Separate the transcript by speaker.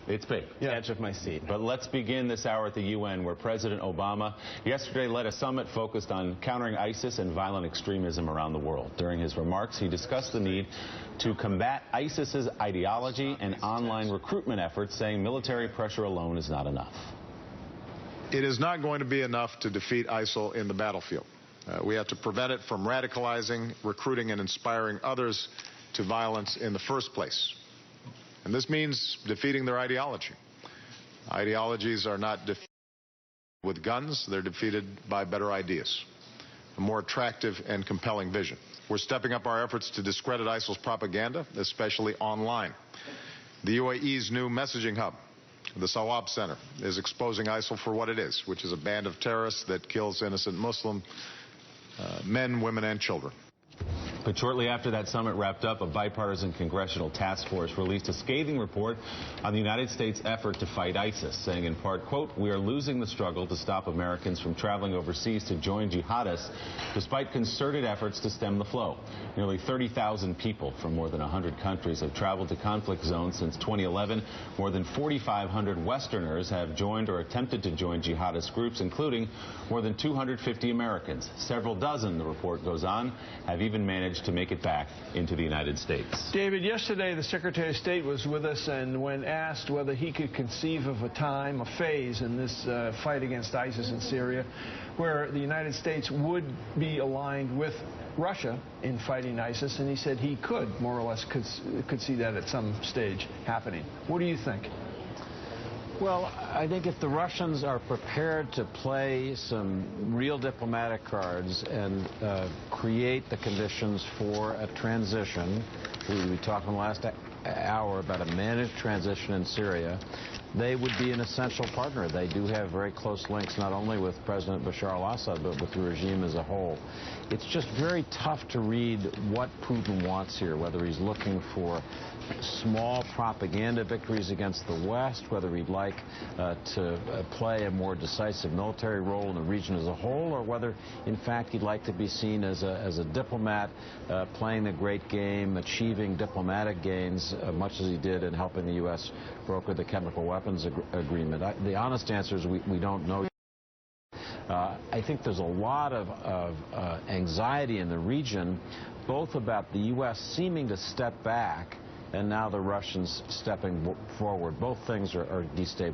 Speaker 1: It's big.
Speaker 2: Yeah. Edge of my seat.
Speaker 1: But let's begin this hour at the UN, where President Obama yesterday led a summit focused on countering ISIS and violent extremism around the world. During his remarks, he discussed the need to combat ISIS's ideology and online recruitment efforts, saying military pressure alone is not enough.
Speaker 3: It is not going to be enough to defeat ISIL in the battlefield. We have to prevent it from radicalizing, recruiting, and inspiring others to violence in the first place. And this means defeating their ideology. Ideologies are not defeated with guns. They're defeated by better ideas, a more attractive and compelling vision. We're stepping up our efforts to discredit ISIL's propaganda, especially online. The UAE's new messaging hub, the Sawab Center, is exposing ISIL for what it is, which is a band of terrorists that kills innocent Muslim men, women, and children.
Speaker 1: But shortly after that summit wrapped up, a bipartisan congressional task force released a scathing report on the United States' effort to fight ISIS, saying in part, quote, "We are losing the struggle to stop Americans from traveling overseas to join jihadists, despite concerted efforts to stem the flow. Nearly 30,000 people from more than 100 countries have traveled to conflict zones since 2011. More than 4,500 Westerners have joined or attempted to join jihadist groups, including more than 250 Americans. Several dozen, the report goes on, have even managed to make it back into the United States."
Speaker 4: David, yesterday the Secretary of State was with us, and when asked whether he could conceive of a time, a phase in this fight against ISIS in Syria, where the United States would be aligned with Russia in fighting ISIS, and he said he could, more or less, could see that at some stage happening. What do you think?
Speaker 5: Well, I think if the Russians are prepared to play some real diplomatic cards and create the conditions for a transition, we talked in the last hour about a managed transition in Syria, they would be an essential partner. They do have very close links not only with President Bashar al-Assad, but with the regime as a whole. It's just very tough to read what Putin wants here, whether he's looking for small propaganda victories against the West, whether he'd like to play a more decisive military role in the region as a whole, or whether, in fact, he'd like to be seen as a diplomat playing the great game, achieving diplomatic gains, much as he did in helping the U.S. broker the chemical weapons agreement. The honest answer is we don't know. I think there's a lot of anxiety in the region, both about the U.S. seeming to step back and now the Russians stepping forward. Both things are destabilizing.